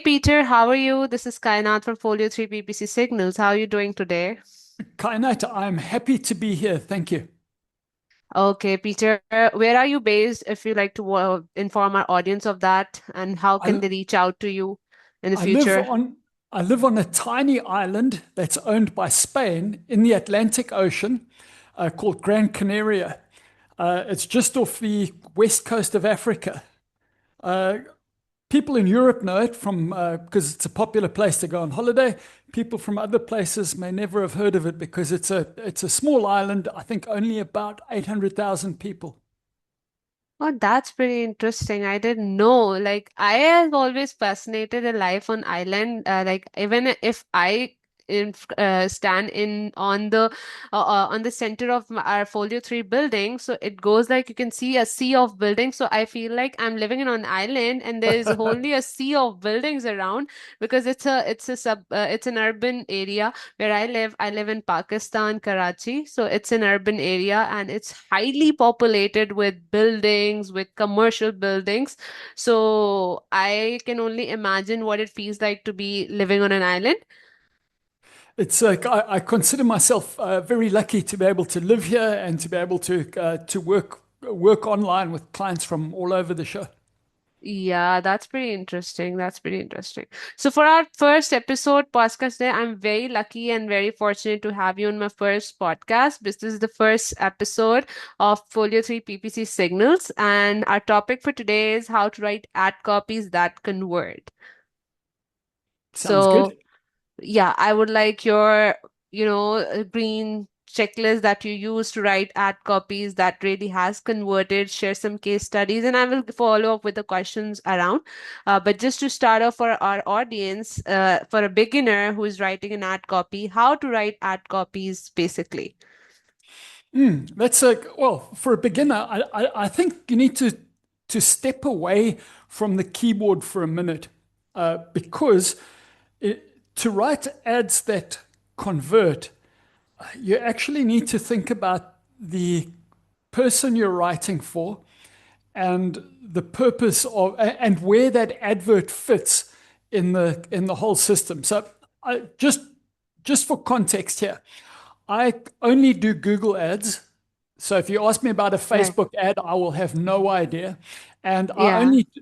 Peter, how are you? This is Kainat from Folio3 PPC Signals. How are you doing today? Kainat, I'm happy to be here. Thank you. Okay, Peter, where are you based if you like to inform our audience of that and how I, can they reach out to you in the I live future? on I live on a tiny island that's owned by Spain in the Atlantic Ocean, called Gran Canaria. It's just off the west coast of Africa. Uh, People in Europe know it from because it's a popular place to go on holiday. People from other places may never have heard of it because it's a small island. I think only about 800,000 people. Oh, that's pretty interesting. I didn't know. Like, I have always fascinated a life on island. Like, even if I stand in on the center of our Folio 3 building, so it goes like you can see a sea of buildings. So I feel like I'm living in an island, and there is only a sea of buildings around because it's an urban area where I live. I live in Pakistan, Karachi. So it's an urban area and it's highly populated with buildings, with commercial buildings. So I can only imagine what it feels like to be living on an island. It's I consider myself very lucky to be able to live here and to be able to work online with clients from all over the show. Yeah, that's pretty interesting. That's pretty interesting. So for our first episode podcast day, I'm very lucky and very fortunate to have you on my first podcast. This is the first episode of Folio 3 PPC Signals, and our topic for today is how to write ad copies that convert. Sounds good. So yeah, I would like your, green checklist that you use to write ad copies that really has converted. Share some case studies, and I will follow up with the questions around. But just to start off for our audience, for a beginner who is writing an ad copy, how to write ad copies basically. That's a well for a beginner. I think you need to step away from the keyboard for a minute because to write ads that convert, you actually need to think about the person you're writing for and the purpose of and where that advert fits in the whole system. So just for context here, I only do Google ads. So if you ask me about a Right. Facebook ad, I will have no idea. And Yeah.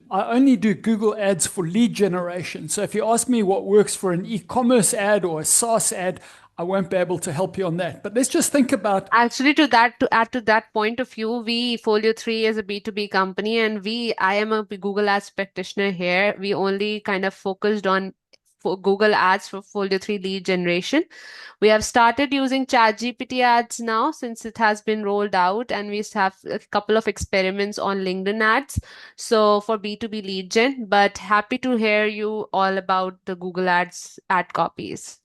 I only do Google ads for lead generation. So if you ask me what works for an e-commerce ad or a SaaS ad, I won't be able to help you on that. But let's just think about. Actually, to add to that point of view, we Folio 3 is a B2B company, and I am a Google Ads practitioner here. We only kind of focused on for Google Ads for Folio 3 lead generation. We have started using ChatGPT ads now since it has been rolled out, and we have a couple of experiments on LinkedIn ads. So for B2B lead gen, but happy to hear you all about the Google Ads ad copies.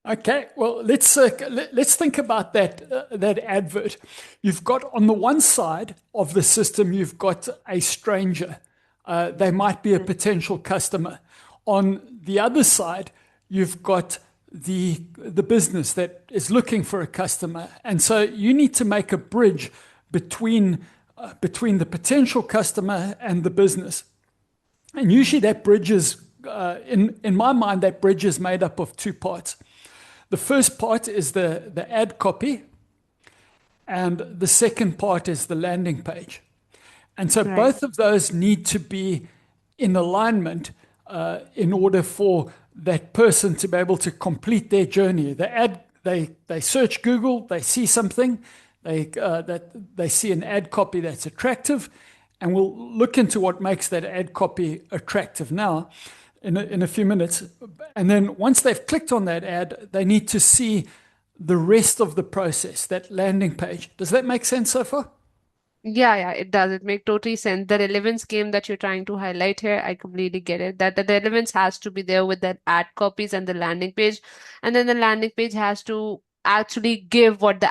Okay, well, let's think about that advert. You've got on the one side of the system, you've got a stranger. They might be a potential customer. On the other side, you've got the business that is looking for a customer, and so you need to make a bridge between the potential customer and the business. And usually, that bridge is in my mind, that bridge is made up of two parts. The first part is the ad copy, and the second part is the landing page. And so Right. both of those need to be in alignment in order for that person to be able to complete their journey. They search Google, they see something, they see an ad copy that's attractive, and we'll look into what makes that ad copy attractive now in a few minutes. And then once they've clicked on that ad, they need to see the rest of the process, that landing page. Does that make sense so far? Yeah, yeah, it does. It make totally sense. The relevance game that you're trying to highlight here, I completely get it. That the relevance has to be there with that ad copies and the landing page, and then the landing page has to actually give what the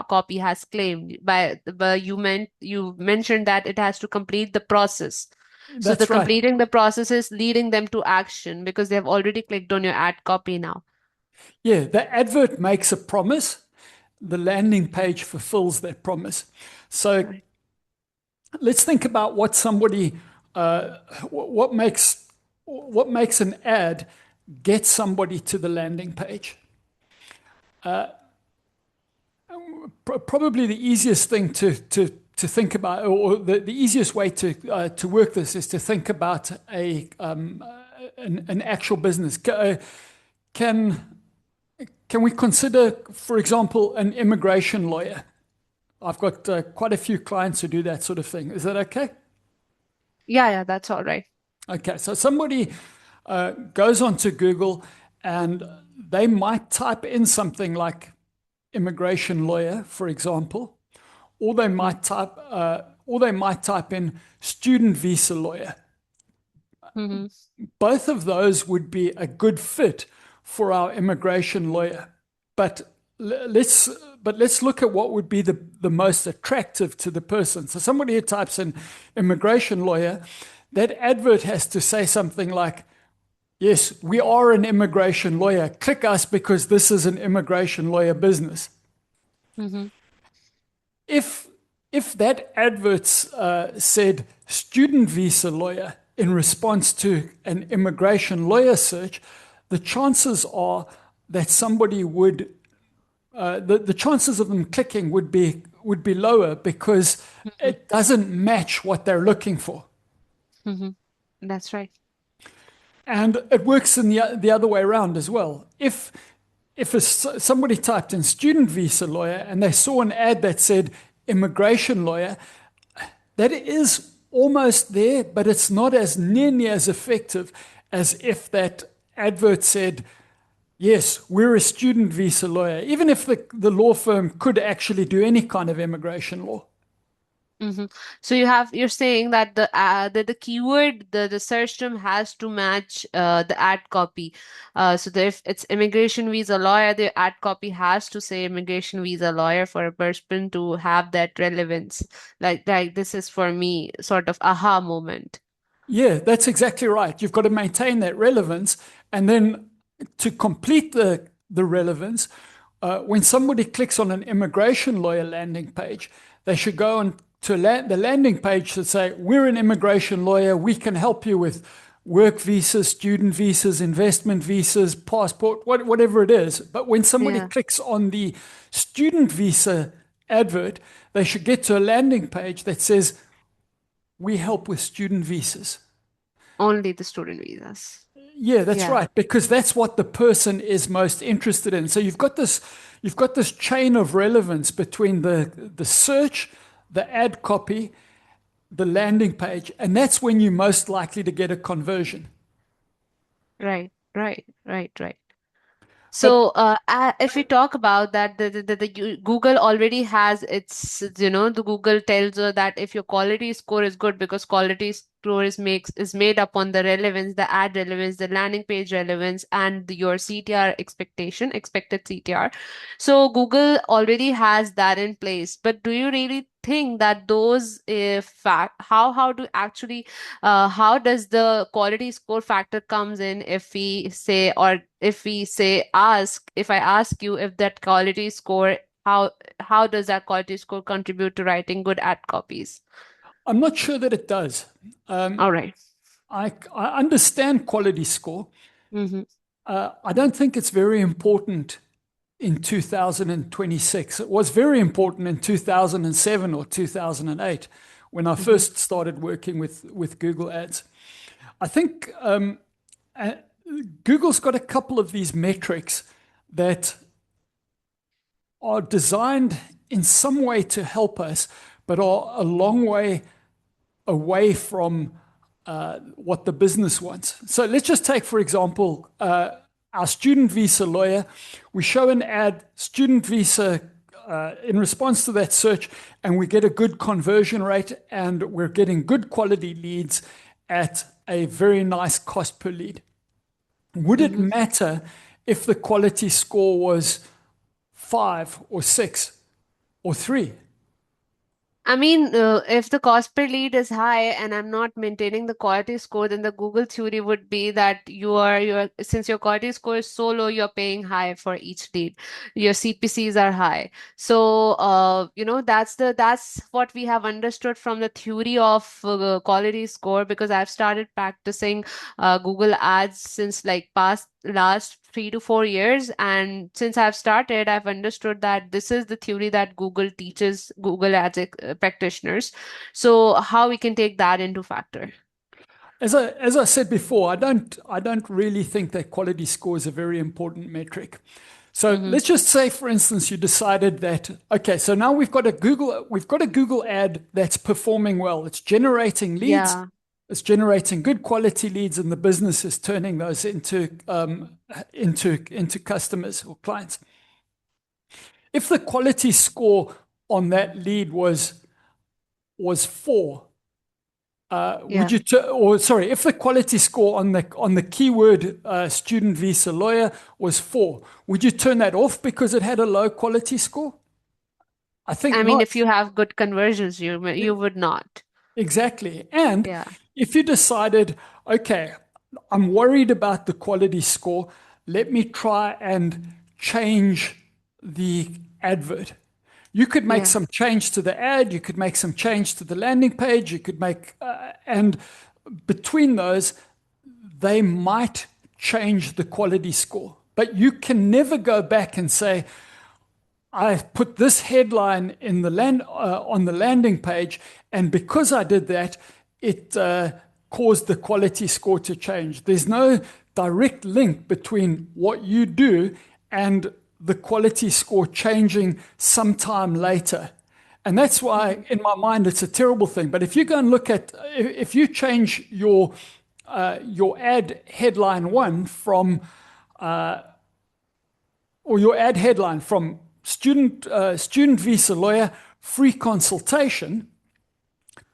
copy has claimed. But you mentioned that it has to complete the process. So the That's right. completing the process is leading them to action because they have already clicked on your ad copy now. Yeah, the advert makes a promise, the landing page fulfills that promise. So let's think about what somebody, what makes what makes an ad get somebody to the landing page? Probably the easiest thing to think about, or the easiest way to work this is to think about an actual business. Can can we consider, for example, an immigration lawyer? I've got quite a few clients who do that sort of thing. Is that okay? Yeah, yeah, that's all right. Okay, so somebody goes onto Google and they might type in something like immigration lawyer, for example, or they might type in student visa lawyer. Mm-hmm. Both of those would be a good fit for our immigration lawyer. But let's look at what would be the most attractive to the person. So somebody who types in immigration lawyer, that advert has to say something like, yes, we are an immigration lawyer. Click us because this is an immigration lawyer business. Mm-hmm. If that advert said student visa lawyer in response to an immigration lawyer search, the chances are that somebody would the chances of them clicking would be lower because Mm-hmm. it doesn't match what they're looking for. Mm-hmm. That's right. And it works in the other way around as well. If somebody typed in student visa lawyer and they saw an ad that said immigration lawyer, that is almost there, but it's not as nearly as effective as if that advert said, yes, we're a student visa lawyer, even if the law firm could actually do any kind of immigration law. Mm-hmm. So you're saying that the keyword, the search term has to match the ad copy. So that if it's immigration visa lawyer, the ad copy has to say immigration visa lawyer for a person to have that relevance. Like this is for me sort of aha moment. Yeah, that's exactly right. You've got to maintain that relevance. And then to complete the relevance, when somebody clicks on an immigration lawyer landing page, they should go on to the landing page to say, we're an immigration lawyer. We can help you with work visas, student visas, investment visas, passport, whatever it is. But when somebody Yeah, clicks on the student visa advert, they should get to a landing page that says, we help with student visas. only the student visas. Yeah, that's Yeah. right, because that's what the person is most interested in. So you've got this chain of relevance between the search, the ad copy, the landing page, and that's when you're most likely to get a conversion. Right, right, right, right. But So, if we talk about that, Google already has its, the Google tells you that if your quality score is good, because quality score is made up on the relevance, the ad relevance, the landing page relevance, and your CTR expected CTR. So Google already has that in place. But do you really think that those fact how do actually how does the quality score factor comes in if we say, or if I ask you if that quality score, how does that quality score contribute to writing good ad copies? I'm not sure that it does. All right. I understand quality score. Mm-hmm. I don't think it's very important in 2026. It was very important in 2007 or 2008 when I Mm-hmm. first started working with Google Ads. I think uh, Google's got a couple of these metrics that are designed in some way to help us, but are a long way away from what the business wants. So let's just take, for example, our student visa lawyer. We show an ad, student visa, in response to that search, and we get a good conversion rate, and we're getting good quality leads at a very nice cost per lead. Would it Mm-hmm. matter if the quality score was 5 or 6 or 3? I mean, if the cost per lead is high and I'm not maintaining the quality score, then the Google theory would be that you're since your quality score is so low, you're paying high for each lead. Your CPCs are high. So, that's what we have understood from the theory of quality score, because I've started practicing Google Ads since like past last 3 to 4 years. And since I've started, I've understood that this is the theory that Google teaches Google Ads practitioners. So how we can take that into factor? As I said before, I don't really think that quality score is a very important metric. So Mm-hmm. let's just say, for instance, you decided that, okay, so now we've got a Google ad that's performing well. It's generating leads, Yeah. it's generating good quality leads, and the business is turning those into customers or clients. If the quality score on that lead was 4, would Yeah. you, or sorry, if the quality score on the keyword student visa lawyer was 4, would you turn that off because it had a low quality score? I think I mean, not. if you have good conversions, you would not. Exactly. And Yeah. if you decided, okay, I'm worried about the quality score, let me try and change the advert. You could make Yeah. some change to the ad, you could make some change to the landing page, you could make, and between those, they might change the quality score. But you can never go back and say, I put this headline in the on the landing page, and because I did that, it caused the quality score to change. There's no direct link between what you do and the quality score changing sometime later. And that's why, Mm-hmm. in my mind, it's a terrible thing. But if you go and look at, if you change your ad headline one from or your ad headline from student visa lawyer free consultation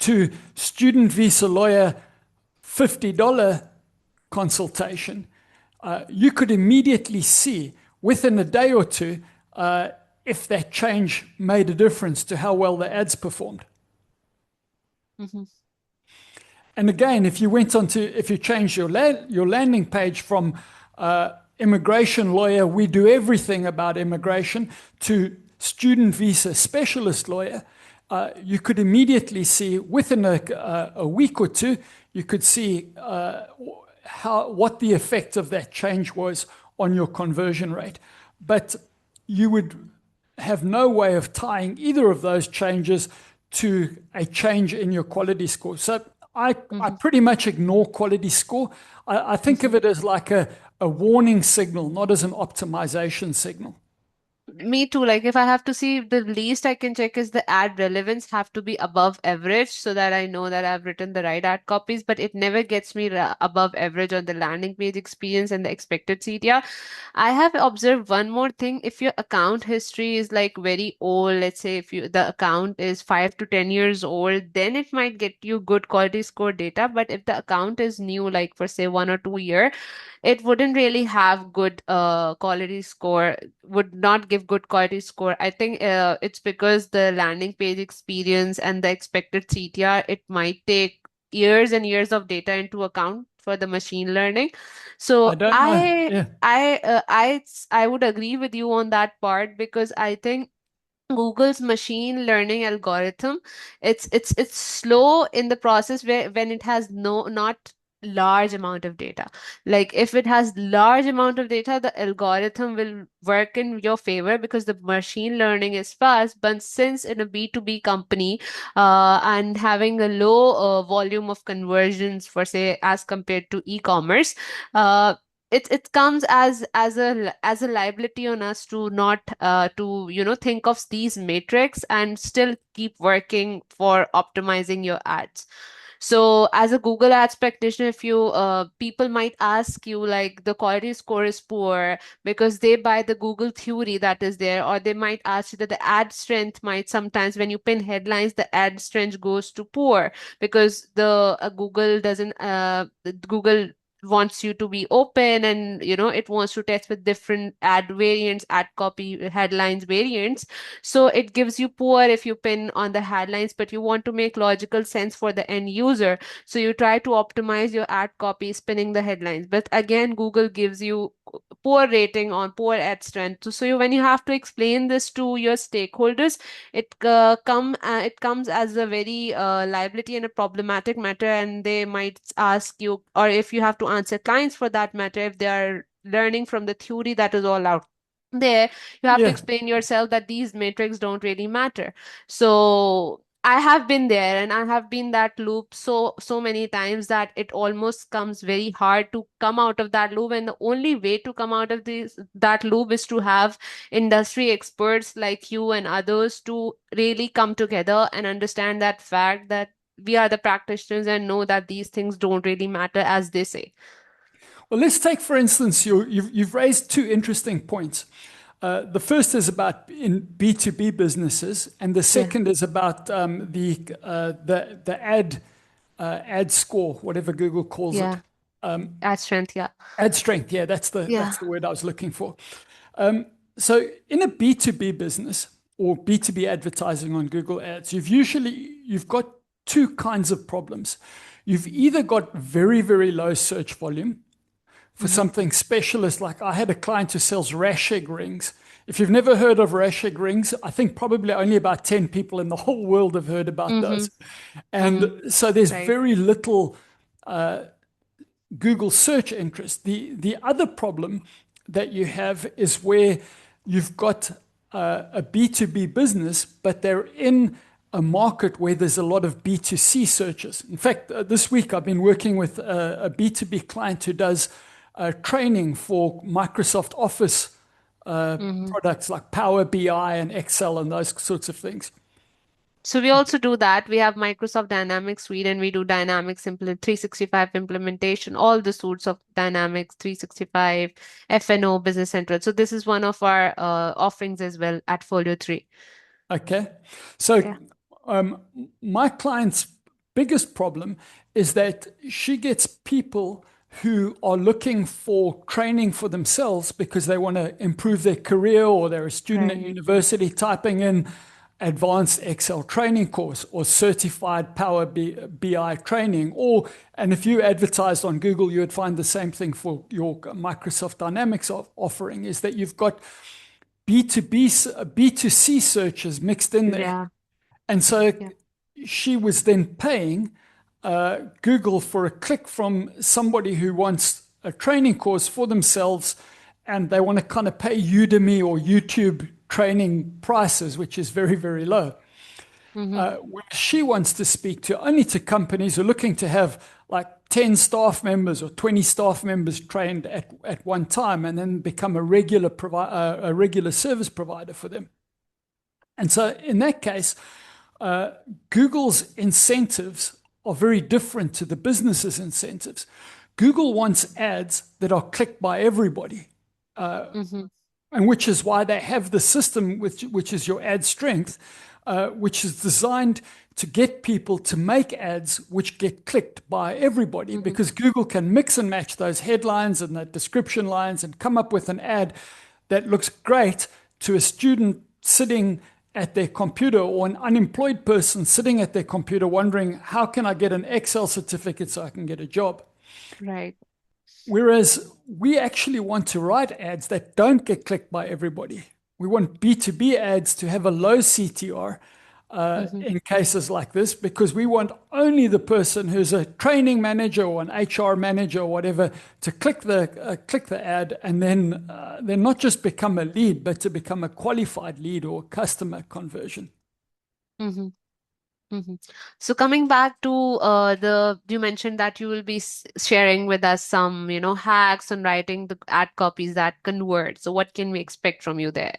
to student visa lawyer $50 consultation, you could immediately see within a day or two if that change made a difference to how well the ads performed. Mm-hmm. And again, if you change your landing page from immigration lawyer, we do everything about immigration, to student visa specialist lawyer, you could immediately see within a week or two, you could see what the effect of that change was on your conversion rate. But you would have no way of tying either of those changes to a change in your quality score. So I Mm-hmm. pretty much ignore quality score. I think Mm-hmm. of it as like a warning signal, not as an optimization signal. Me too. Like if I have to see, the least I can check is the ad relevance have to be above average so that I know that I've written the right ad copies, but it never gets me above average on the landing page experience and the expected CTR. I have observed one more thing. If your account history is like very old, let's say if the account is 5 to 10 years old, then it might get you good quality score data. But if the account is new, like for say 1 or 2 year, it wouldn't really have good quality score, would not give good quality score. I think it's because the landing page experience and the expected CTR, it might take years and years of data into account for the machine learning. I So don't know. Yeah, I would agree with you on that part, because I think Google's machine learning algorithm, it's slow in the process where when it has not large amount of data. Like if it has large amount of data, the algorithm will work in your favor because the machine learning is fast. But since in a B2B company, and having a low volume of conversions for say as compared to e-commerce, it comes as a liability on us to not to think of these metrics and still keep working for optimizing your ads. So as a Google Ads practitioner, if you people might ask you like the quality score is poor because they buy the Google theory that is there, or they might ask you that the ad strength might sometimes when you pin headlines, the ad strength goes to poor because the Google doesn't the Google wants you to be open, and it wants to test with different ad variants, ad copy, headlines variants. So it gives you poor if you pin on the headlines, but you want to make logical sense for the end user. So you try to optimize your ad copy, spinning the headlines. But again, Google gives you poor rating on poor ad strength. So when you have to explain this to your stakeholders, it comes as a very liability and a problematic matter, and they might ask you, or if you have to answer clients for that matter, if they are learning from the theory that is all out there, you have to Yeah. explain yourself that these metrics don't really matter. So I have been there, and I have been that loop so many times that it almost comes very hard to come out of that loop. And the only way to come out of this that loop is to have industry experts like you and others to really come together and understand that fact that we are the practitioners and know that these things don't really matter as they say. Well, let's take, for instance, you've raised two interesting points. The first is about in B2B businesses, and the Yeah, second is about the ad score, whatever Google calls it. yeah, ad strength, yeah, Ad strength, yeah, yeah. that's the word I was looking for. So in a B2B business or B2B advertising on Google Ads, you've got two kinds of problems. You've either got very, very low search volume for Mm-hmm. something specialist. Like I had a client who sells rash egg rings. If you've never heard of rash egg rings, I think probably only about 10 people in the whole world have heard about Mm-hmm. those. Mm-hmm. And so there's Right. very little Google search interest. The other problem that you have is where you've got a B2B business, but they're in a market where there's a lot of B2C searches. In fact, this week I've been working with a B2B client who does training for Microsoft Office Mm-hmm. products like Power BI and Excel and those sorts of things. So we also do that. We have Microsoft Dynamics Suite, and we do Dynamics 365 implementation, all the sorts of Dynamics 365, FNO, Business Central. So this is one of our offerings as well at Folio 3. Okay. So Yeah. um, my client's biggest problem is that she gets people who are looking for training for themselves because they want to improve their career, or they're a student at Right. university typing in advanced Excel training course or certified BI training. And if you advertised on Google, you would find the same thing for your Microsoft Dynamics offering, is that you've got B2B, B2C searches mixed in there. Yeah. And so Yeah. she was then paying Google for a click from somebody who wants a training course for themselves, and they want to kind of pay Udemy or YouTube training prices, which is very, very low. Mm-hmm. Where she wants to speak to only to companies who are looking to have like 10 staff members or 20 staff members trained at one time, and then become a regular service provider for them. And so in that case, Google's incentives are very different to the business's incentives. Google wants ads that are clicked by everybody, Mm-hmm. and which is why they have the system, which is your ad strength, which is designed to get people to make ads which get clicked by everybody, Mm-hmm. because Google can mix and match those headlines and the description lines and come up with an ad that looks great to a student sitting at their computer, or an unemployed person sitting at their computer wondering, how can I get an Excel certificate so I can get a job? Right. Whereas we actually want to write ads that don't get clicked by everybody. We want B2B ads to have a low CTR Mm-hmm. in cases like this, because we want only the person who's a training manager or an HR manager or whatever to click the ad, and then not just become a lead, but to become a qualified lead or customer conversion. Mm-hmm. Mm-hmm. So coming back to you mentioned that you will be sharing with us some, hacks on writing the ad copies that convert. So what can we expect from you there?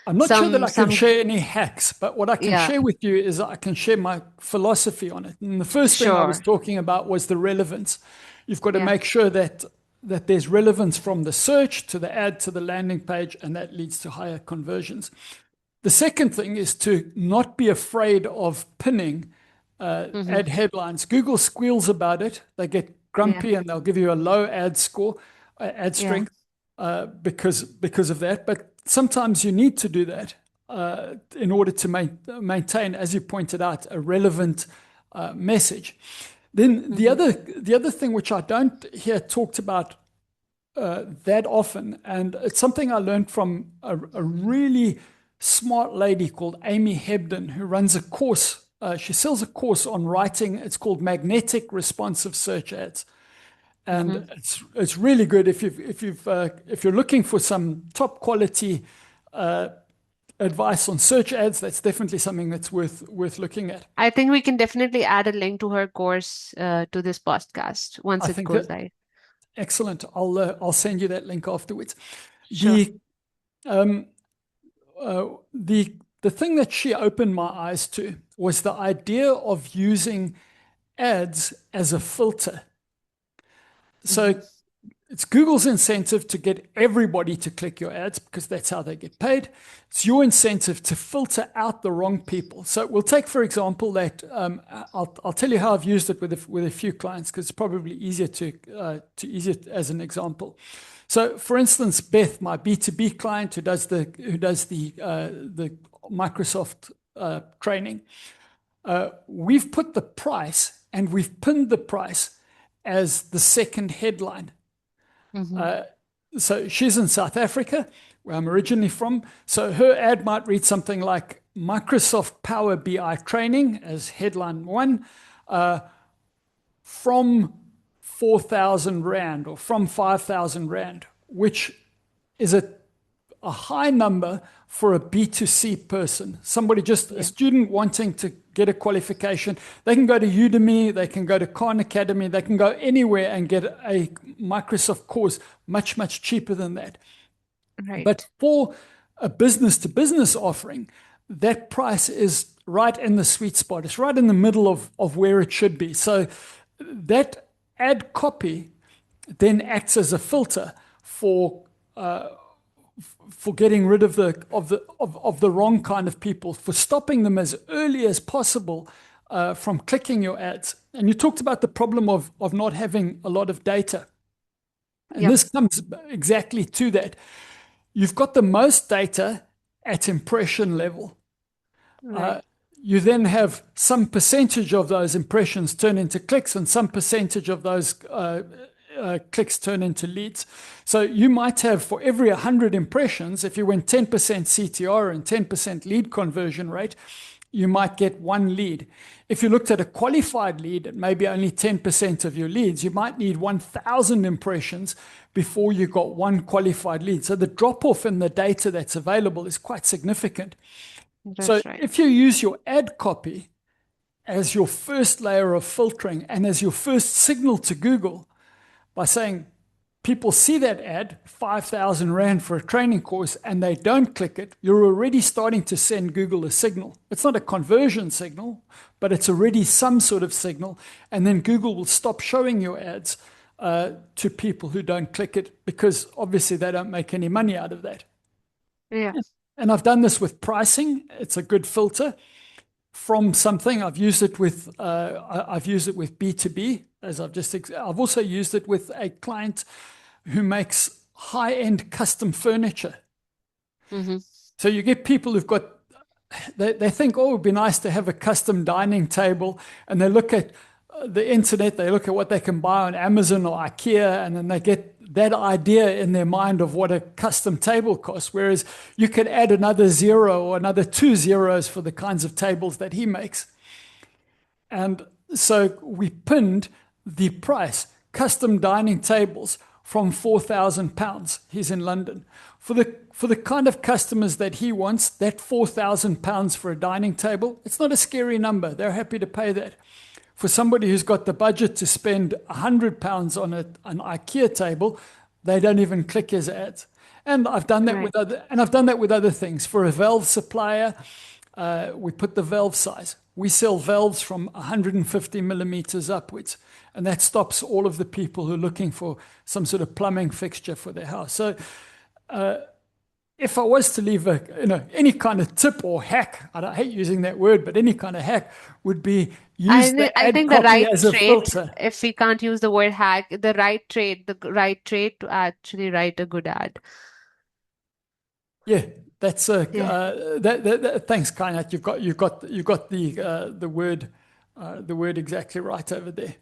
I'm not sure that Some, I can some, share any hacks, but what I can yeah, share with you is I can share my philosophy on it. And the first thing I was sure. talking about was the relevance. You've got to Yeah. make sure that there's relevance from the search to the ad to the landing page, and that leads to higher conversions. The second thing is to not be afraid of pinning Mm-hmm. ad headlines. Google squeals about it. They get Yeah. grumpy and they'll give you a low ad score, ad Yeah. strength, because of that. But sometimes you need to do that in order to maintain, as you pointed out, a relevant message. Then the Mm-hmm. other thing which I don't hear talked about that often, and it's something I learned from a really smart lady called Amy Hebden, who runs a course. She sells a course on writing. It's called Magnetic Responsive Search Ads, and Mm-hmm. it's really good if you're looking for some top quality advice on search ads. That's definitely something that's worth looking at. I think we can definitely add a link to her course to this podcast once I it think goes that live. excellent. I'll send you that link afterwards. Sure. The um, the thing that she opened my eyes to was the idea of using ads as a filter. Mm-hmm. So it's Google's incentive to get everybody to click your ads because that's how they get paid. It's your incentive to filter out the wrong people. So we'll take, for example, that I'll tell you how I've used it with a few clients because it's probably easier to use it as an example. So, for instance, Beth, my B2B client who does the Microsoft training, we've put the price and we've pinned the price as the second headline. Mm-hmm. So she's in South Africa, where I'm originally from. So her ad might read something like Microsoft Power BI training as headline one, from 4,000 Rand or from 5,000 Rand, which is a high number for a B2C person, somebody just a Yeah. student wanting to get a qualification. They can go to Udemy, they can go to Khan Academy, they can go anywhere and get a Microsoft course much cheaper than that. But Right. for a business to business offering, that price is right in the sweet spot. It's right in the middle of where it should be. So that ad copy then acts as a filter for getting rid of the wrong kind of people, for stopping them as early as possible from clicking your ads. And you talked about the problem of not having a lot of data. And Yep. this comes exactly to that. You've got the most data at impression level. Right. You then have some percentage of those impressions turn into clicks and some percentage of those clicks turn into leads. So you might have, for every 100 impressions, if you went 10% CTR and 10% lead conversion rate, you might get one lead. If you looked at a qualified lead at maybe only 10% of your leads, you might need 1,000 impressions before you got one qualified lead. So the drop off in the data that's available is quite significant. So That's right. if you use your ad copy as your first layer of filtering and as your first signal to Google by saying people see that ad, 5,000 Rand for a training course, and they don't click it, you're already starting to send Google a signal. It's not a conversion signal, but it's already some sort of signal. And then Google will stop showing your ads to people who don't click it because obviously they don't make any money out of that. Yeah. And I've done this with pricing. It's a good filter from something. I've used it with B2B, as I've also used it with a client who makes high-end custom furniture. Mm-hmm. So you get people who've got, they think, oh, it'd be nice to have a custom dining table, and they look at the internet, they look at what they can buy on Amazon or IKEA, and then they get that idea in their mind of what a custom table costs. Whereas you could add another zero or another two zeros for the kinds of tables that he makes. And so we pinned the price, custom dining tables from £4,000. He's in London. For the kind of customers that he wants, that £4,000 for a dining table, it's not a scary number. They're happy to pay that. For somebody who's got the budget to spend £100 on an IKEA table, they don't even click his ads. And I've done that Right. with other things. For a valve supplier, we put the valve size. We sell valves from 150 millimeters upwards, and that stops all of the people who are looking for some sort of plumbing fixture for their house. So if I was to leave any kind of tip or hack, I hate using that word, but any kind of hack would be use the I ad think the copy right as a trait, filter. if we can't use the word hack, the right trait to actually write a good ad. Yeah, that's a Yeah, thanks, Kainat. You've got the word exactly right over there.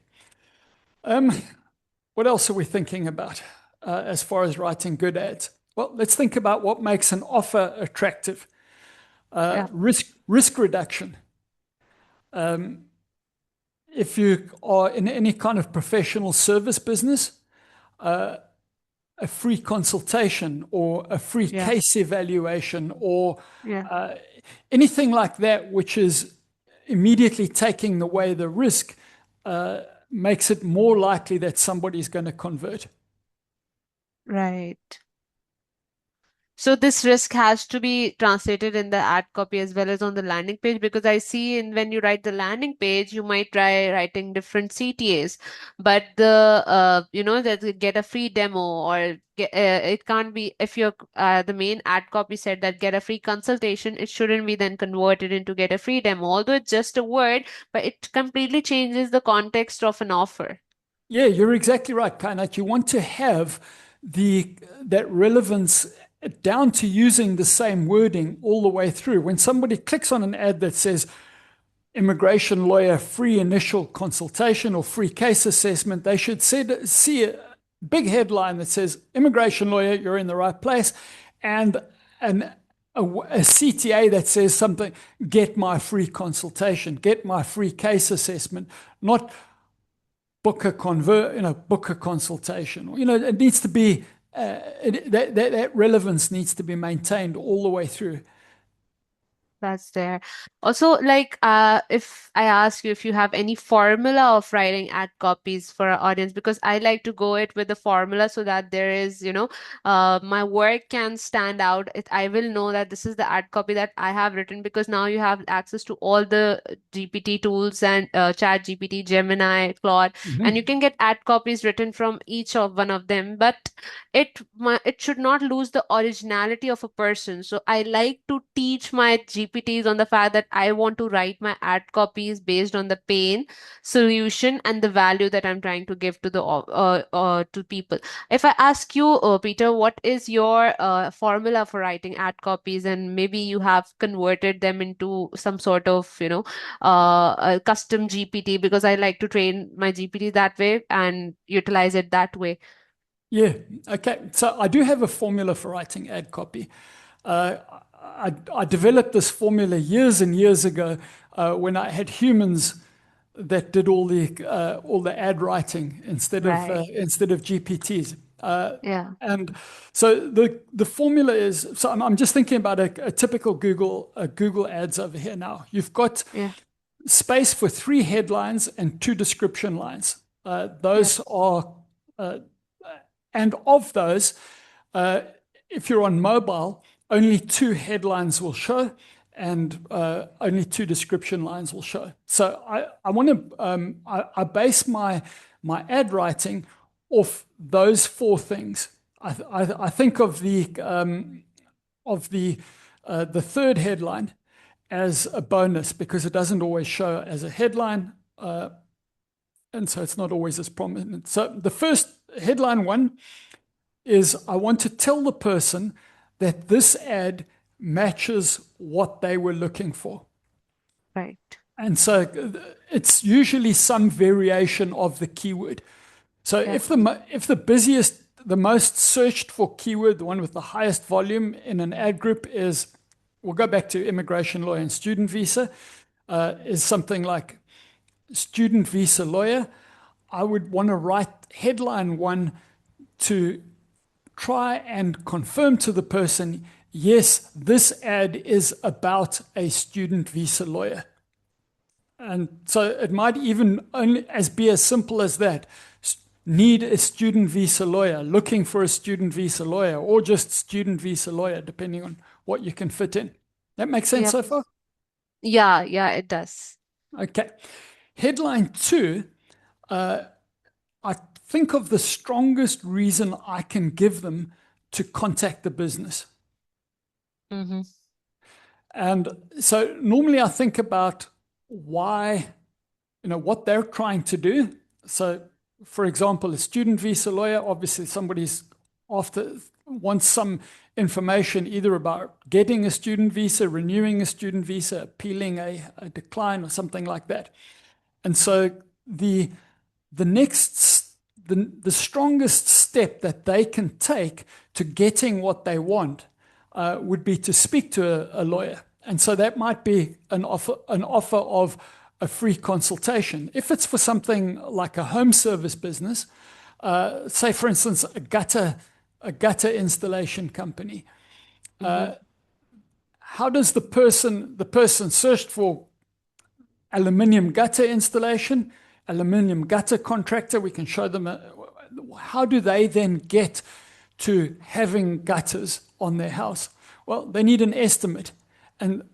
Um, what else are we thinking about as far as writing good ads? Well, let's think about what makes an offer attractive. yeah, Risk reduction. If you are in any kind of professional service business, a free consultation or a free yeah, case evaluation or yeah. uh, anything like that, which is immediately taking away the risk, makes it more likely that somebody's going to convert. Right. So this risk has to be translated in the ad copy as well as on the landing page, because I see in when you write the landing page, you might try writing different CTAs, but that you get a free demo or it can't be if you're the main ad copy said that get a free consultation, it shouldn't be then converted into get a free demo, although it's just a word, but it completely changes the context of an offer. Yeah, you're exactly right, Kainat. You want to have that relevance down to using the same wording all the way through. When somebody clicks on an ad that says immigration lawyer free initial consultation or free case assessment, they should see a big headline that says immigration lawyer, you're in the right place, and an a CTA that says something, get my free consultation, get my free case assessment, not book a consultation. It needs to be that relevance needs to be maintained all the way through. That's there. Also, like, if I ask you if you have any formula of writing ad copies for our audience, because I like to go it with the formula so that there is, my work can stand out. I will know that this is the ad copy that I have written, because now you have access to all the GPT tools and Chat GPT, Gemini, Claude, and you Mhm. can get ad copies written from each of one of them. But it should not lose the originality of a person. So I like to teach my GPTs on the fact that I want to write my ad copies based on the pain, solution, and the value that I'm trying to give to the to people. If I ask you, Peter, what is your formula for writing ad copies, and maybe you have converted them into some sort of a custom GPT, because I like to train my GPT that way and utilize it that way. Yeah. Okay. So I do have a formula for writing ad copy. Uh, I developed this formula years and years ago when I had humans that did all the ad writing Right. instead of GPTs. Yeah. And so the formula is, so I'm just thinking about a typical Google ads over here now. You've got Yeah. space for 3 headlines and 2 description lines. Yeah. Those are uh, and of those, uh, if you're on mobile, only 2 headlines will show and only 2 description lines will show. So I want to I base my ad writing off those 4 things. I think of the third headline as a bonus because it doesn't always show as a headline, and so it's not always as prominent. So the first headline one is I want to tell the person that this ad matches what they were looking for. Right. And so it's usually some variation of the keyword. So Yeah. if the most searched for keyword, the one with the highest volume in an ad group is, we'll go back to immigration lawyer and student visa, is something like student visa lawyer. I would want to write headline one to try and confirm to the person, yes, this ad is about a student visa lawyer. And so it might even only as be as simple as that. Need a student visa lawyer, looking for a student visa lawyer, or just student visa lawyer, depending on what you can fit in. That makes sense Yep. so far? Yeah. Yeah. It does. Okay. Headline two, I think of the strongest reason I can give them to contact the business. Mm-hmm. And so normally I think about why. what they're trying to do. So, for example, a student visa lawyer, obviously somebody's after wants some information either about getting a student visa, renewing a student visa, appealing a decline, or something like that. And so the next the strongest step that they can take to getting what they want would be to speak to a lawyer. And so that might be an offer of a free consultation. If it's for something like a home service business, say for instance a gutter installation company, Mm-hmm. how does the person searched for aluminium gutter installation, aluminium gutter contractor? We can show them how do they then get to having gutters on their house? Well, they need an estimate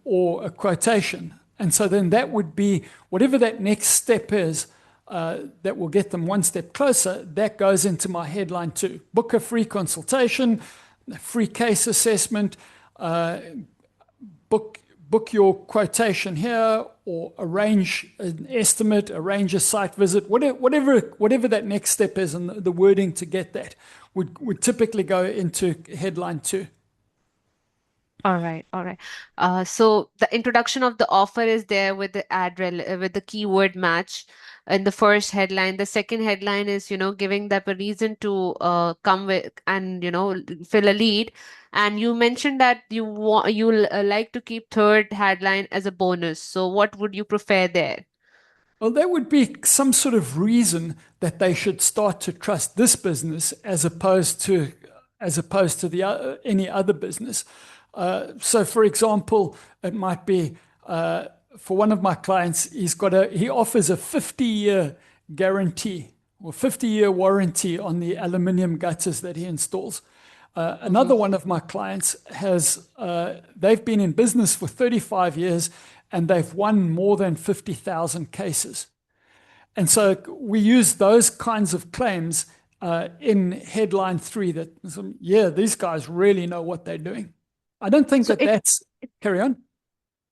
or a quotation. And so then that would be whatever that next step is that will get them one step closer. That goes into my headline too. Book a free consultation, a free case assessment, book your quotation here, or arrange an estimate, arrange a site visit, whatever that next step is, and the wording to get that would typically go into headline two. All right, all right. So the introduction of the offer is there with the with the keyword match in the first headline. The second headline is, giving them a reason to come with and, fill a lead. And you mentioned that you like to keep third headline as a bonus. So what would you prefer there? Well, that would be some sort of reason that they should start to trust this business as opposed to any other business. So, for example, it might be for one of my clients, he offers a 50-year guarantee or 50-year warranty on the aluminium gutters that he installs. Mm-hmm. Another one of my clients they've been in business for 35 years, and they've won more than 50,000 cases. And so we use those kinds of claims in headline three that, yeah, these guys really know what they're doing. I don't think So that that's, carry on.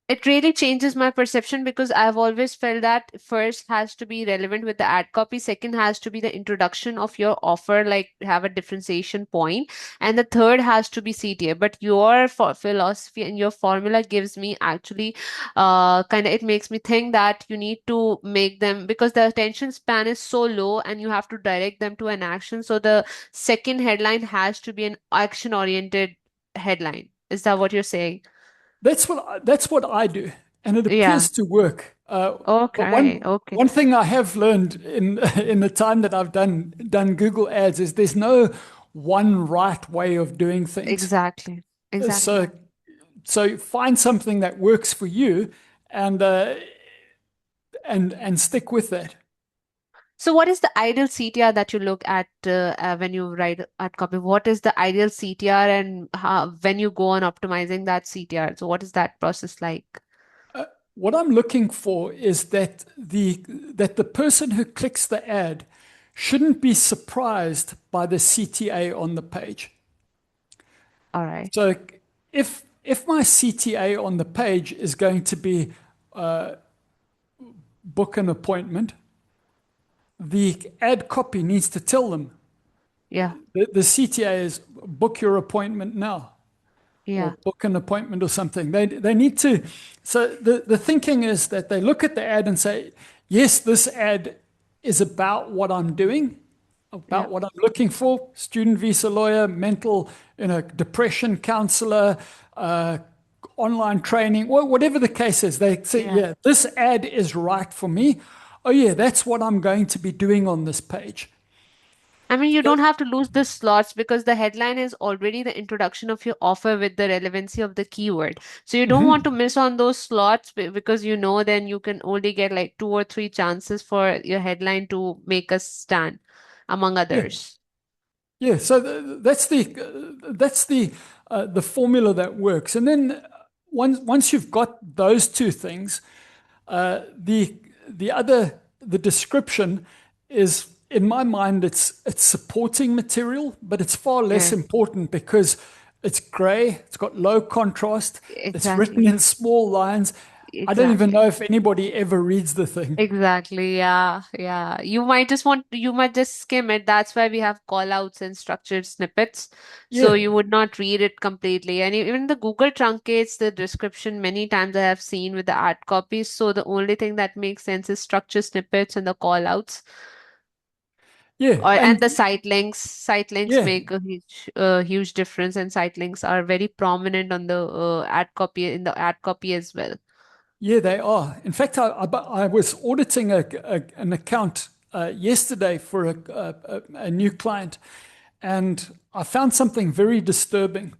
it really changes my perception because I've always felt that first has to be relevant with the ad copy, second has to be the introduction of your offer, like have a differentiation point, and the third has to be CTA. But your philosophy and your formula gives me actually kind of, it makes me think that you need to make them, because the attention span is so low and you have to direct them to an action. So the second headline has to be an action oriented headline. Is that what you're saying? That's what I do, and it Yeah. appears to work. But Okay, one okay. one thing I have learned in in the time that I've done Google Ads is there's no one right way of doing things. Exactly. So Exactly. so find something that works for you, and and stick with that. So what is the ideal CTR that you look at when you write at copy? What is the ideal CTR, and when you go on optimizing that CTR? So what is that process like? What I'm looking for is that the person who clicks the ad shouldn't be surprised by the CTA on the page. All right. So if my CTA on the page is going to be book an appointment, the ad copy needs to tell them Yeah. the CTA is book your appointment now, or Yeah. book an appointment or something. They need to. So the thinking is that they look at the ad and say, yes, this ad is about what I'm doing, Yeah. about what I'm looking for: student visa lawyer, mental, depression counselor, online training, whatever the case is. They say, Yeah. yeah, this ad is right for me. Oh yeah, that's what I'm going to be doing on this page. I mean, you So, don't have to lose the slots because the headline is already the introduction of your offer with the relevancy of the keyword. So you don't want to miss on those slots because then you can only get like two or three chances for your headline to make a stand among yeah, others. yeah. So that's the formula that works. And then once you've got those two things, the description is, in my mind, it's supporting material, but it's far less Yeah, important because it's gray, it's got low contrast, it's written exactly. in small lines, I don't even know Exactly. if anybody ever reads the thing. Exactly. Yeah. Yeah. You might just skim it. That's why we have call outs and structured snippets. So Yeah, you would not read it completely. And even the Google truncates the description many times I have seen with the ad copies. So the only thing that makes sense is structured snippets and the call outs. yeah, Or and and the site links. Site links yeah, make a huge difference, and site links are very prominent on the ad copy in the ad copy as well. yeah, they are. In fact, I was auditing an account yesterday for a new client, and I found something very disturbing,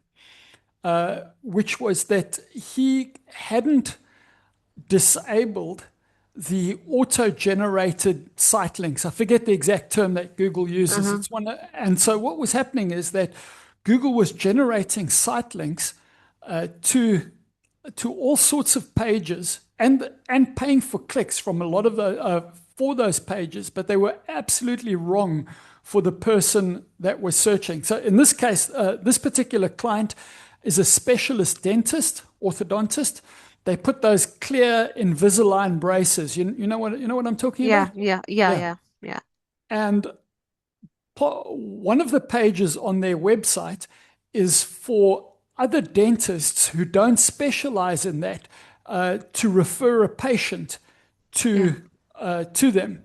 which was that he hadn't disabled the auto-generated site links. I forget the exact term that Google uses. Uh-huh. It's one, and so what was happening is that Google was generating site links to all sorts of pages and paying for clicks from a lot of the for those pages, but they were absolutely wrong for the person that was searching. So in this case, this particular client is a specialist dentist, orthodontist. They put those clear Invisalign braces. You know what I'm talking Yeah, about? yeah, yeah, Yeah. yeah, yeah, And one of the pages on their website is for other dentists who don't specialize in that to refer a patient yeah. to them,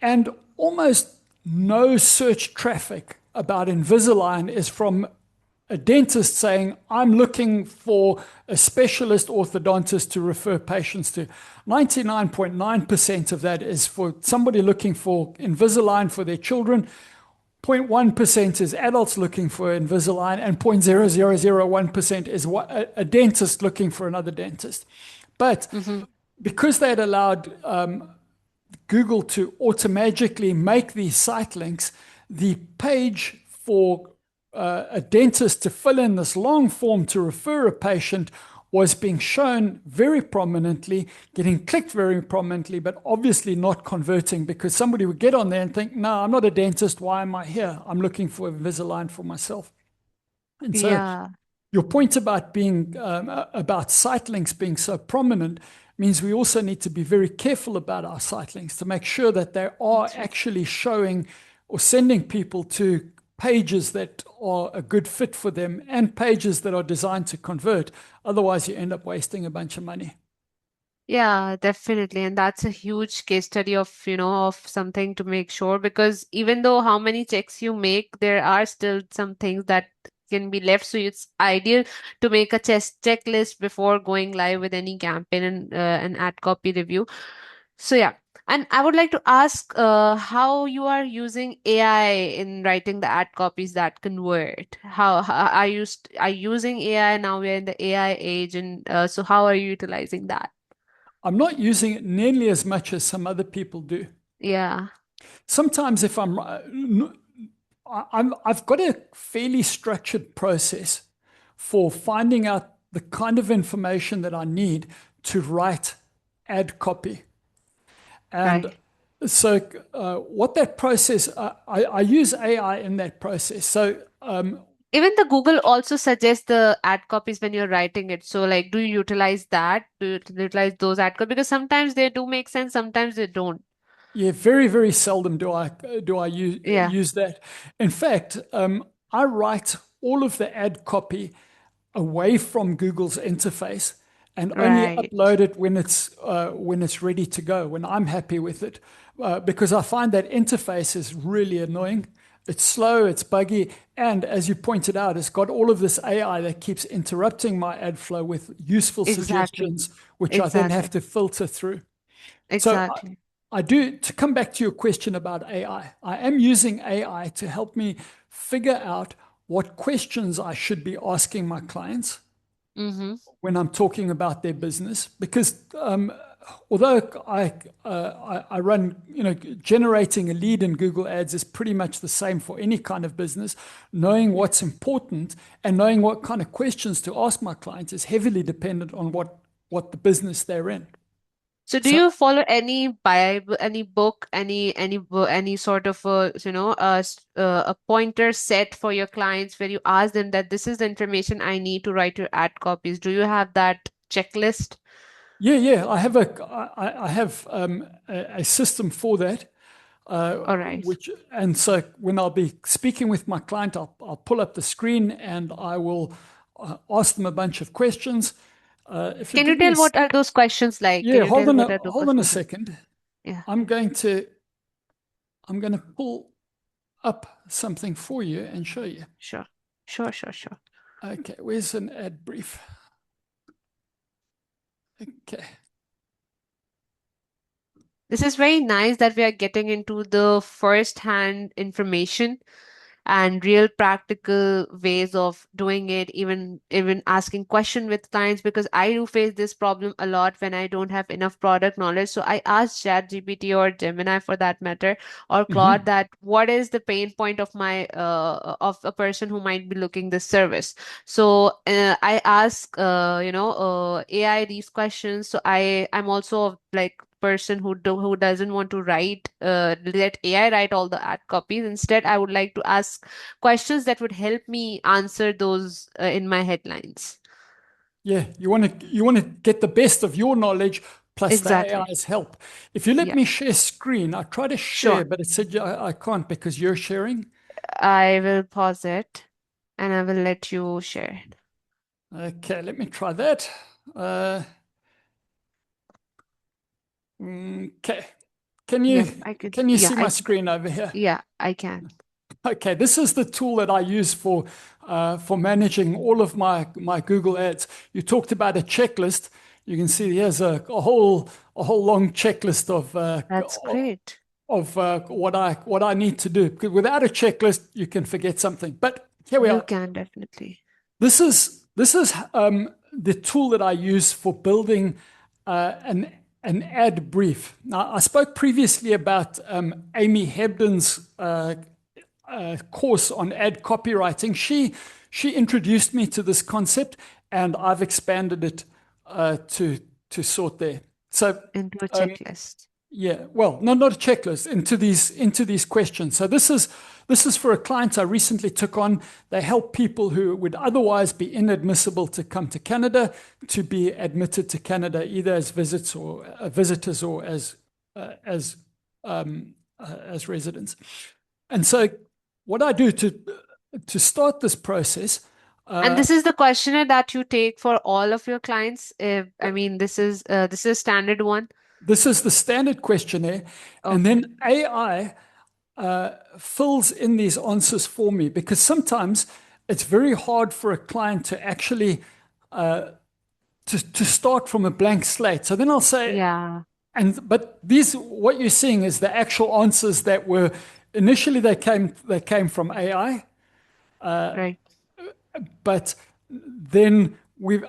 and almost no search traffic about Invisalign is from a dentist saying, I'm looking for a specialist orthodontist to refer patients to. 99.9% of that is for somebody looking for Invisalign for their children. 0.1% is adults looking for Invisalign, and 0.0001% is a dentist looking for another dentist. But Mm-hmm. because they'd allowed Google to automatically make these site links, the page for a dentist to fill in this long form to refer a patient was being shown very prominently, getting clicked very prominently, but obviously not converting because somebody would get on there and think, no, I'm not a dentist. Why am I here? I'm looking for Invisalign for myself. And so Yeah, your point about being about site links being so prominent means we also need to be very careful about our site links to make sure that they are exactly. actually showing or sending people to pages that are a good fit for them and pages that are designed to convert. Otherwise, you end up wasting a bunch of money. Yeah, definitely. And that's a huge case study of, of something to make sure because even though how many checks you make, there are still some things that can be left. So it's ideal to make a checklist before going live with any campaign and an ad copy review. So yeah. And I would like to ask how you are using AI in writing the ad copies that convert. How are are you using AI now? We're in the AI age, and so how are you utilizing that? I'm not using it nearly as much as some other people do. Yeah, Sometimes if I've got a fairly structured process for finding out the kind of information that I need to write ad copy. And right. so, what that process, I use AI in that process. So, Even the Google also suggests the ad copies when you're writing it. So, like, do you utilize that? Do you utilize those ad copies? Because sometimes they do make sense, sometimes they don't. yeah, very, very seldom do I Yeah, use that. In fact, I write all of the ad copy away from Google's interface and only right. upload it when it's ready to go, when I'm happy with it, because I find that interface is really annoying. It's slow, it's buggy, and as you pointed out, it's got all of this AI that keeps interrupting my ad flow with useful Exactly. suggestions, which I then have Exactly. to filter through. So Exactly. I do, to come back to your question about AI, I am using AI to help me figure out what questions I should be asking my clients Mm-hmm. when I'm talking about their business, because although I run, generating a lead in Google Ads is pretty much the same for any kind of business. Knowing what's important and knowing what kind of questions to ask my clients is heavily dependent on what the business they're in. So, do So you follow any Bible, any book, any sort of a pointer set for your clients where you ask them that this is the information I need to write your ad copies? Do you have that checklist? Yeah. I have a system for that. All right. Which and so when I'll be speaking with my client, I'll pull up the screen and I will ask them a bunch of questions. If you Can you give me tell what are those questions like? Can yeah, you tell what are those hold on a questions? second. Yeah, I'm going to I'm going to pull up something for you and show you. sure. Sure, sure, sure. Okay, where's an ad brief? Okay. This is very nice that we are getting into the first-hand information and real practical ways of doing it, even asking question with clients, because I do face this problem a lot when I don't have enough product knowledge. So I ask ChatGPT or Gemini for that matter, or Claude, Mhm. that what is the pain point of my of a person who might be looking this service. So I ask AI these questions. So I'm also like person who doesn't want to write let AI write all the ad copies. Instead, I would like to ask questions that would help me answer those in my headlines. Yeah, you want to get the best of your knowledge plus the Exactly. AI's help. If you let Yeah. me share screen, I try to share, Sure. but it said I can't because you're sharing. I will pause it and I will let you share it. Okay, let me try that. Uh, okay, Yep, I could. can you Yeah, see my I screen over here? yeah, I can. Okay, this is the tool that I use for managing all of my Google ads. You talked about a checklist. You can see here's a whole long checklist That's great. of what I need to do. Because without a checklist, you can forget something. But here we You are. can definitely. This is the tool that I use for building an ad brief. Now, I spoke previously about Amy Hebden's course on ad copywriting. She introduced me to this concept, and I've expanded it to sort there. So Into a um, checklist. yeah, well, not a checklist into these questions. So this is for a client I recently took on. They help people who would otherwise be inadmissible to come to Canada to be admitted to Canada, either as visits or visitors or as as residents. And so, what I do to start this process, And uh, this is the questionnaire that you take for all of your clients. I mean, this is standard one. this is the standard questionnaire, and Okay. then AI fills in these answers for me because sometimes it's very hard for a client to actually to start from a blank slate. So then I'll say, Yeah. but these what you're seeing is the actual answers that were initially they came from AI, Right. but then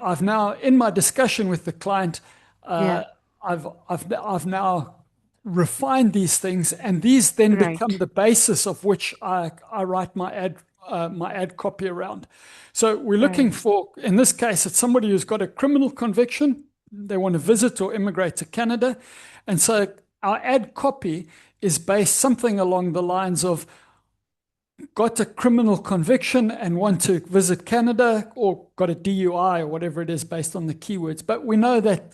I've now in my discussion with the client, Yeah. uh, I've now refined these things, and these then become Right. the basis of which I write my ad copy around. So we're looking Right. for, in this case, it's somebody who's got a criminal conviction. They want to visit or immigrate to Canada, and so our ad copy is based something along the lines of got a criminal conviction and want to visit Canada, or got a DUI or whatever it is based on the keywords. But we know that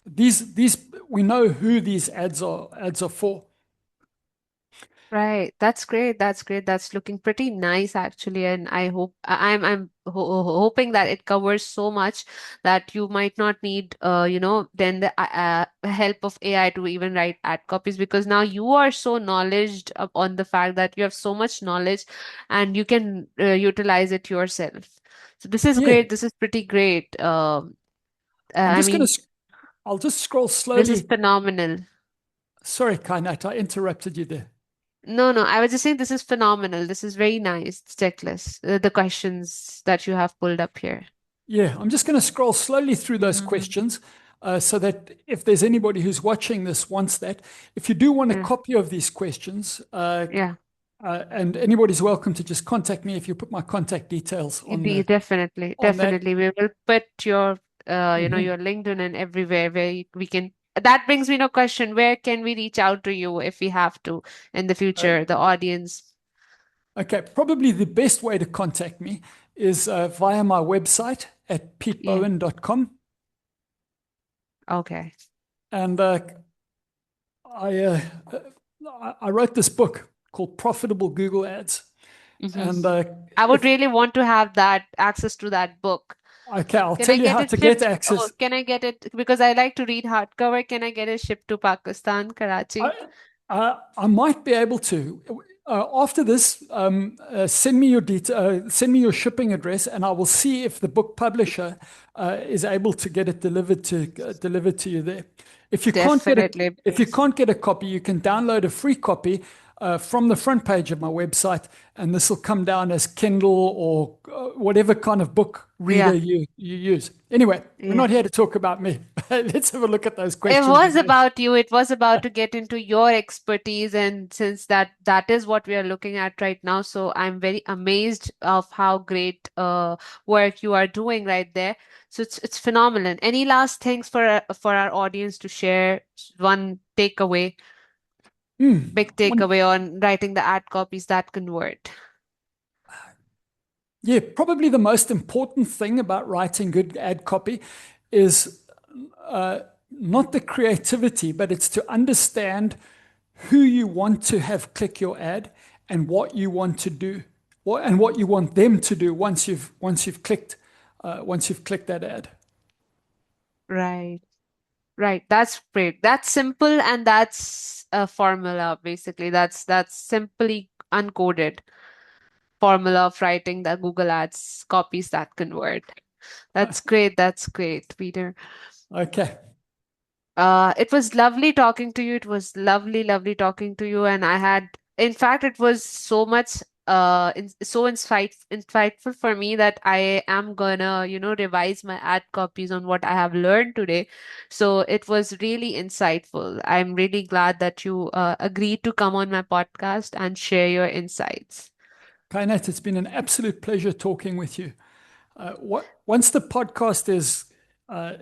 these we know who these ads are for. Right. That's great. That's great. That's looking pretty nice actually. And I hope I'm hoping that it covers so much that you might not need then the help of AI to even write ad copies, because now you are so knowledged on the fact that you have so much knowledge and you can utilize it yourself. So this is Yeah, great. This is pretty great. I'm I just gonna mean, I'll just scroll this is slowly. phenomenal. Sorry, Kainat, I interrupted you there. No, no, I was just saying this is phenomenal. This is very nice checklist. The questions that you have pulled up here. Yeah, I'm just going to scroll slowly through those Mhm. questions so that if there's anybody who's watching this wants that, if you do want a Yeah, copy of these questions, yeah, and anybody's welcome to just contact me if you put my contact details definitely, on that. definitely. We will put your, Mhm. your LinkedIn and everywhere where we can. That brings me to a question. Where can we reach out to you if we have to in the future, the audience? Okay, probably the best way to contact me is via my website at Yeah. petebowen.com. Okay. And I, uh, I wrote this book called Profitable Google Ads. Hmm. And I would if really want to have that access to that book. okay, I'll Can tell I you get how it to get shipped? Oh, access. can I get it? Because I like to read hardcover. Can I get it shipped to Pakistan, I, Karachi? I might be able to. After this, send me your send me your shipping address, and I will see if the book publisher is able to get it delivered to you there. If you can't get a Definitely. if you can't get a copy, you can download a free copy from the front page of my website, and this will come down as Kindle or whatever kind of book reader Yeah. you use. Anyway, we're Yeah. not here to talk about me. Let's have a look at those It questions was again. about you. It was about to get into your expertise, and since that is what we are looking at right now, so I'm very amazed of how great work you are doing right there. So it's phenomenal. Any last things for our audience to share? One takeaway, big One takeaway on writing the ad copies that convert. Yeah, probably the most important thing about writing good ad copy is uh, not the creativity, but it's to understand who you want to have click your ad and what you want to do, and what you want them to do once you've clicked that ad. Right. Right. That's great. That's simple and that's a formula basically. That's simply uncoded formula of writing the Google Ads copies that convert. Uh, That's great. That's great, Peter. okay, It was lovely talking to you. It was lovely, lovely talking to you. And I had, in fact, it was so much, so insightful for me that I am gonna, revise my ad copies on what I have learned today. So it was really insightful. I'm really glad that you agreed to come on my podcast and share your insights. Kainat, it's been an absolute pleasure talking with you. Once the podcast uh,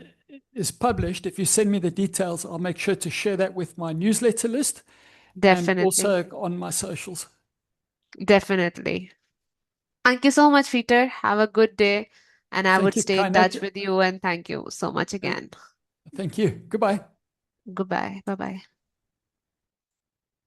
is published, if you send me the details, I'll make sure to share that with my newsletter list and Definitely. also on my socials. Definitely. Thank you so much, Peter. Have a good day. And I Thank would you, stay in Kainet. touch with you. And thank you so much again. Thank you. Goodbye. Goodbye. Bye bye.